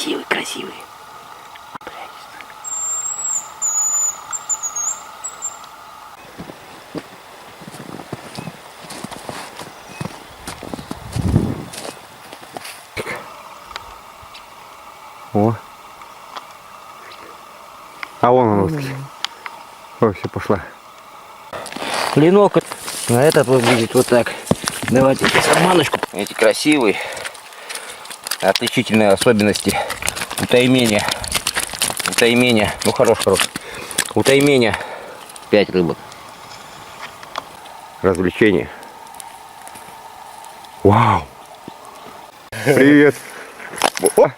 Красивый, красивый. О. А вон он вот. Ой, все, пошла. Клинок, а этот выглядит вот так. Давайте сейчас обманочку. Эти красивые. Отличительные особенности у таймения. У таймения. Ну хорош. У таймения 5 рыбок. Развлечение. Вау. Привет. О!